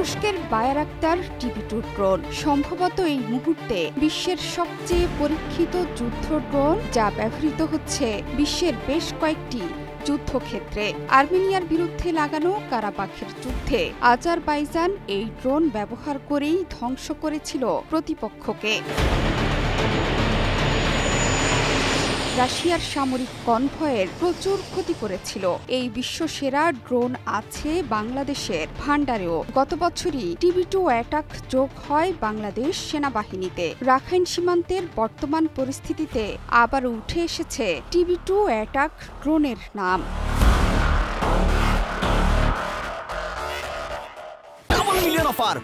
তুরস্কের বায়ারাক্তার টিভি-2 ড্রোন সম্ভবত এই মুহূর্তে বিশ্বের সবচেয়ে পরীক্ষিত যুদ্ধ ড্রোন, যা ব্যবহৃত হচ্ছে বিশ্বের বেশ কয়েকটি যুদ্ধক্ষেত্রে। আর্মেনিয়ার বিরুদ্ধে লাগানো কারাবাখের যুদ্ধে আজারবাইজান এই ড্রোন ব্যবহার করেই ধ্বংস করেছিল প্রতিপক্ষকে। রাশিয়ার সামরিক কনভয়ের প্রচুর ক্ষতি করেছিল। এই বিশ্বসেরা ড্রোন আছে বাংলাদেশের ভান্ডারেও। গত বছরই টিভি-2 অ্যাটাক যোগ হয় বাংলাদেশ সেনাবাহিনীতে। রাখাইন সীমান্তের বর্তমান পরিস্থিতিতে আবার উঠে এসেছে টিভি-2 অ্যাটাক ড্রোনের নাম।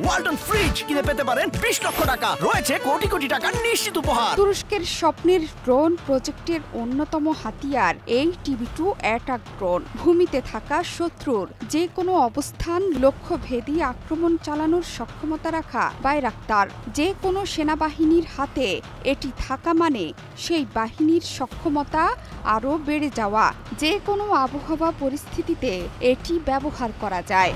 ওয়ালটন ফ্রিজ কিনে পেতে পারেন 20 লক্ষ টাকা, রয়েছে কোটি কোটি টাকার নিশ্চিত উপহার। তুরস্কের স্বপ্নের ড্রোন প্রজেক্টের অন্যতম হাতিয়ার এই টিভি-2 অ্যাটাক ড্রোন। ভূমিতে থাকা শত্রুর যে কোনো অবস্থান লক্ষ্যভেদী আক্রমণ চালানোর সক্ষমতা রাখা বায়রাক্তার। যে কোনো সেনাবাহিনীর হাতে এটি থাকা মানে সেই বাহিনীর সক্ষমতা আরও বেড়ে যাওয়া। যে কোনো আবহাওয়া পরিস্থিতিতে এটি ব্যবহার করা যায়।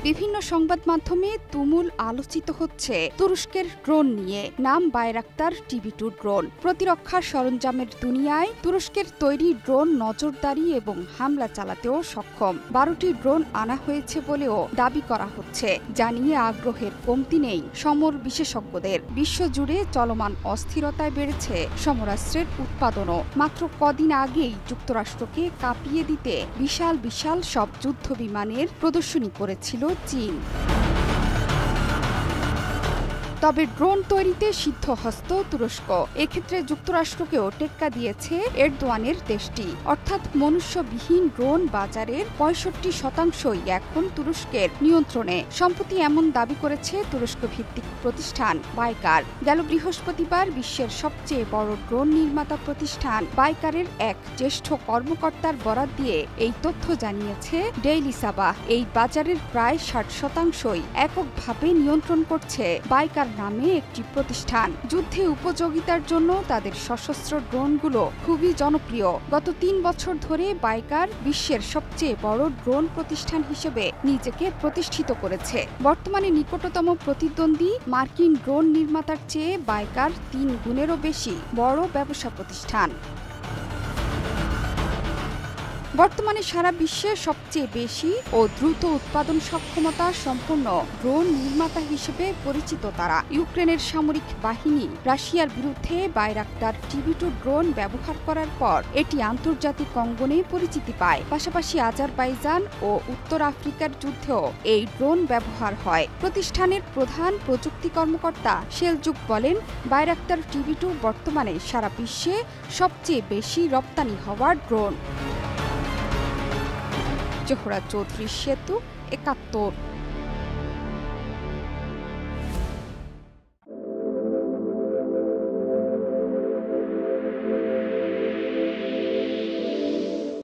বিভিন্ন সংবাদ মাধ্যমে তুমুল আলোচিত হচ্ছে তুরস্কের ড্রোন নিয়ে। নাম বায়রাক্তার টিভি-2 ড্রোন। প্রতিরক্ষা সরঞ্জামের দুনিয়ায় তুরস্কের তৈরি ড্রোন নজরদারি এবং হামলা চালাতেও সক্ষম। 12টি ড্রোন আনা হয়েছে বলেও দাবি করা হচ্ছে, যা নিয়ে আগ্রহের কমতি নেই সমর বিশেষজ্ঞদের। বিশ্বজুড়ে চলমান অস্থিরতায় বেড়েছে সমরাস্ত্রের উৎপাদনও। মাত্র কদিন আগেই যুক্তরাষ্ট্রকে কাঁপিয়ে দিতে বিশাল বিশাল সব যুদ্ধ বিমানের প্রদর্শনী করেছিল চীন। তবে ড্রোন তৈরিতে সিদ্ধহস্ত তুরস্ক। এক্ষেত্রে যুক্তরাষ্ট্রকেও টেক্কা দিয়েছে এরদোয়ানের দেশটি। অর্থাৎ মনুষ্যবিহীন ড্রোন বাজারের 65% এখন তুরস্কের নিয়ন্ত্রণে। সম্প্রতি এমন দাবি করেছে তুরস্ক ভিত্তিক প্রতিষ্ঠান বাইকার। গেল বৃহস্পতিবার বিশ্বের সবচেয়ে বড় ড্রোন নির্মাতা প্রতিষ্ঠান বাইকারের এক জ্যেষ্ঠ কর্মকর্তার বরাত দিয়ে এই তথ্য জানিয়েছে ডেইলি সাবাহ। এই বাজারের প্রায় 60% এককভাবে নিয়ন্ত্রণ করছে বাইকার নামে একটি প্রতিষ্ঠান। যুদ্ধে উপযোগিতার জন্য তাদের সশস্ত্র ড্রোনগুলো খুবই জনপ্রিয়। গত 3 বছর ধরে বাইকার বিশ্বের সবচেয়ে বড় ড্রোন প্রতিষ্ঠান হিসেবে নিজেকে প্রতিষ্ঠিত করেছে। বর্তমানে নিকটতম প্রতিদ্বন্দ্বী মার্কিন ড্রোন নির্মাতার চেয়ে বাইকার 3 গুণেরও বেশি বড় ব্যবসা প্রতিষ্ঠান। বর্তমানে সারা বিশ্বে সবচেয়ে বেশি ও দ্রুত উৎপাদন সক্ষমতা সম্পন্ন ড্রোন নির্মাতা হিসেবে পরিচিত তারা। ইউক্রেনের সামরিক বাহিনী রাশিয়ার বিরুদ্ধে বায়রাক্তার টিভি-2 ড্রোন ব্যবহার করার পর এটি আন্তর্জাতিক অঙ্গনে পরিচিতি পায়। পাশাপাশি আজারবাইজান ও উত্তর আফ্রিকার যুদ্ধেও এই ড্রোন ব্যবহার হয়। প্রতিষ্ঠানের প্রধান প্রযুক্তি কর্মকর্তা সেলজুক বলেন, বায়রাক্তার টিভি-2 বর্তমানে সারা বিশ্বে সবচেয়ে বেশি রপ্তানি হওয়া ড্রোন। জোহরা চৌধুরী সেতু, ৭১।